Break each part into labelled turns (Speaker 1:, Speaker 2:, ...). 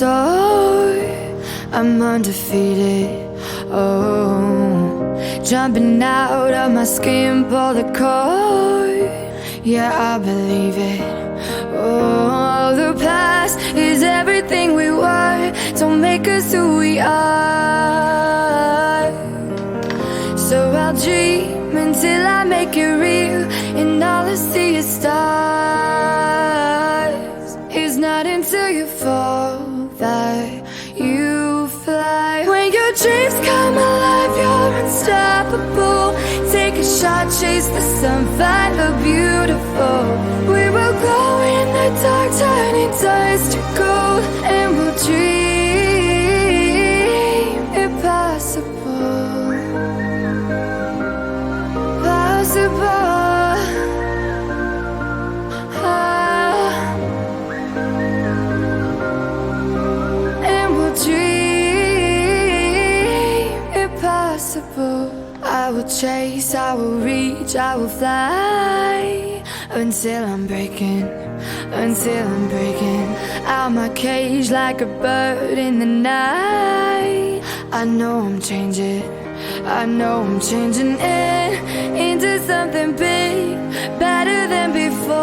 Speaker 1: soar, I'm undefeated. Oh, jumping out of my skin, pull the cord. Yeah, I believe it. Oh, the past is everything we were. Don't make us who we are. So I'll dream until I make it real, and all I see is stars. It's not until you fall that you fly. When your dreams come alive, you're unstoppable. Take a shot, chase the sun, find the beautiful. We will glow in the dark, turning dust to gold, and we'll dream impossible. Possible. And we'll dream impossible. I will chase, I will reach, I will fly until I'm breaking out my cage like a bird in the night. I know I'm changing it into something big, better than before.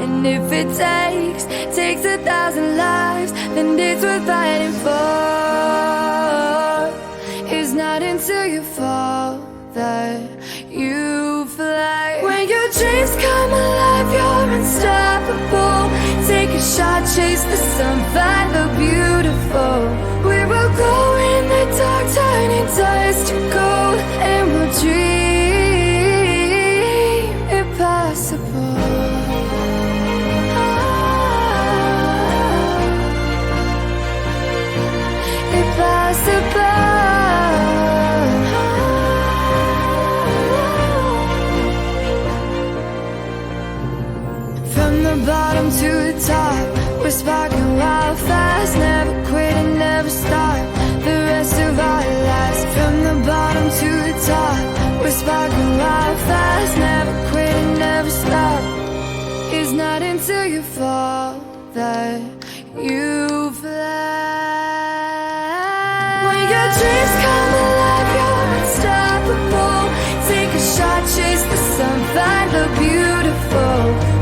Speaker 1: And if it takes 1,000 lives, then it's worth fighting for. It's not until you fall that you fly. When your dreams come alive, you're unstoppable. Take a shot, chase the sun, find the beautiful. We will go in the dark, turning dust to gold, and we'll dream impossible. Impossible. From the bottom to the top, we're sparking wild fast. Never quit and never stop the rest of our lives. From the bottom to the top, we're sparking wild fast. Never quit and never stop. It's not until you fall that you fly. When your dreams come alive, you're unstoppable. Take a shot, chase the sun, find the beautiful.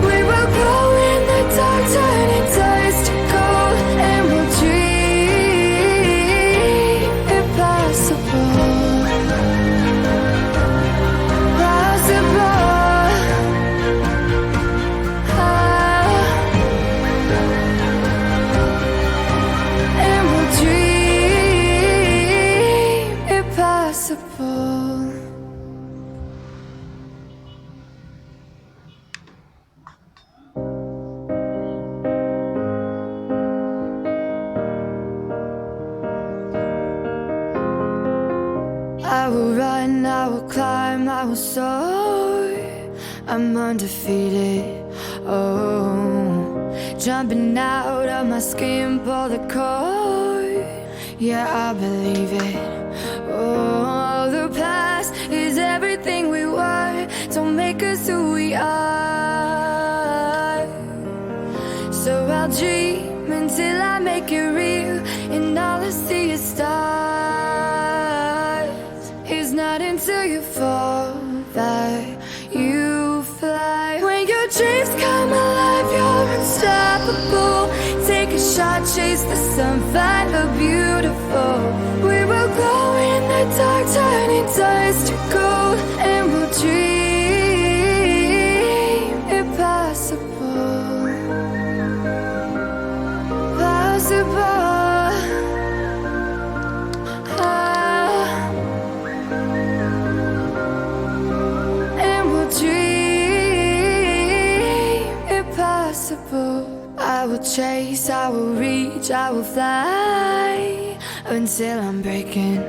Speaker 1: We will glow in the dark, turning dust to gold, and we'll dream impossible. Possible. And we'll dream impossible. I will run, I will climb, I will soar. I'm undefeated. Oh, jumping out of my skin, pull the cord. Yeah, I believe it. Oh, the past is everything we were. Don't make us who we are. So I'll dream until I make it real, and all I see is stars. It's not until you fall that you fly. When your dreams come alive, you're unstoppable. Take a shot, chase the sun, find the beautiful. We will glow in the dark, turning dust to gold, and we'll dream impossible. Possible. I will chase, I will reach, I will fly until I'm breaking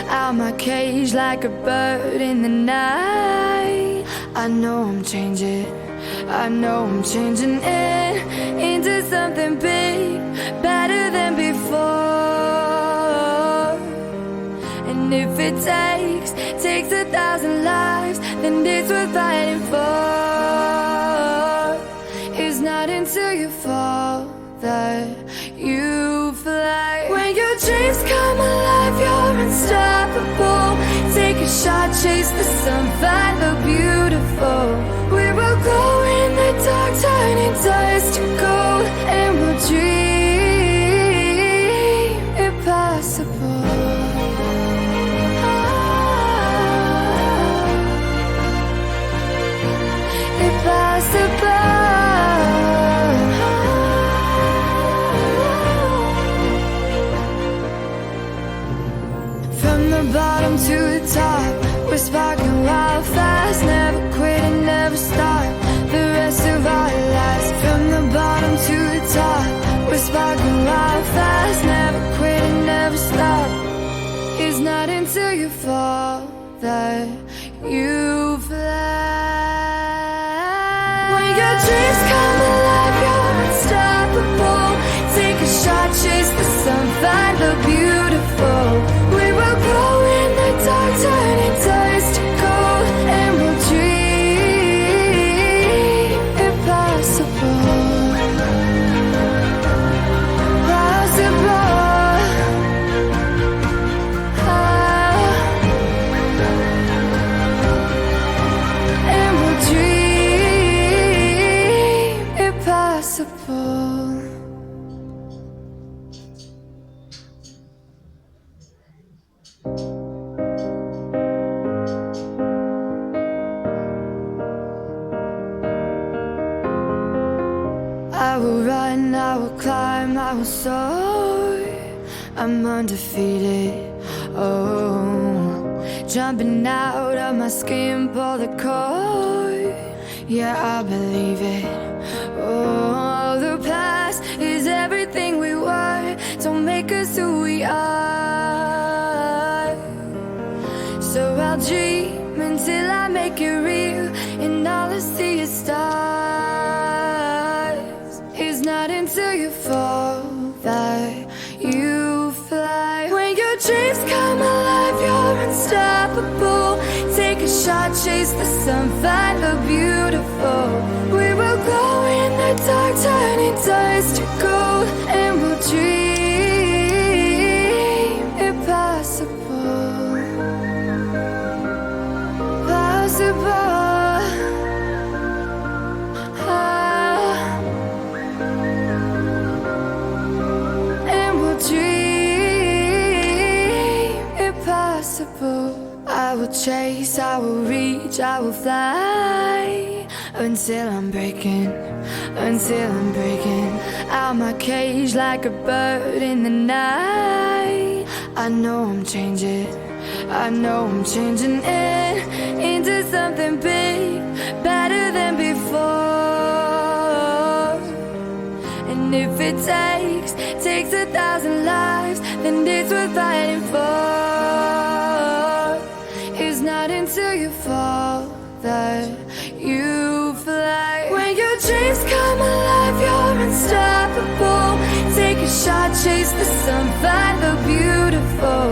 Speaker 1: out my cage like a bird in the night. I know I'm changing it into something big, better than before. And if it takes 1,000 lives, then it's worth fighting for. It's dreams come alive, you're unstoppable. Take a shot, chase the sun, find the beautiful. We will go in the dark, turning dust to gold, and we'll dream impossible. Impossible. From the bottom to the top, we're sparking wild fast. Never quit and never stop the rest of our lives. From the bottom to the top, we're sparking wild fast. Never quit and never stop. It's not until you fall that you fly. When your dreams come alive, you're unstoppable. Take a shot, chase the sun, find the beautiful. We will go in the dark, turning dust to gold, and we'll dream impossible. Possible. And we'll dream impossible. I will run, I will climb, I will soar. I'm undefeated, oh. Jumping out of my skin, pull the cord. Yeah, I believe it. Oh, the past is everything we were. Don't make us who we are. So I'll dream until I make it real, and all I see is stars. It's not until you fall that you fly. When your dreams come alive, you're unstoppable. Take a shot, chase the sun, find the beautiful. We will go in the dark, turning dust to gold, and we'll dream impossible. Possible. I will chase, I will reach, I will fly until I'm breaking out my cage like a bird in the night. I know I'm changing into something big, better than before. And if it takes 1,000 lives, then it's worth fighting for. It's not until you fall that you fly. When your dreams come alive, you're unstoppable. Take a shot, chase the sun, find the beautiful.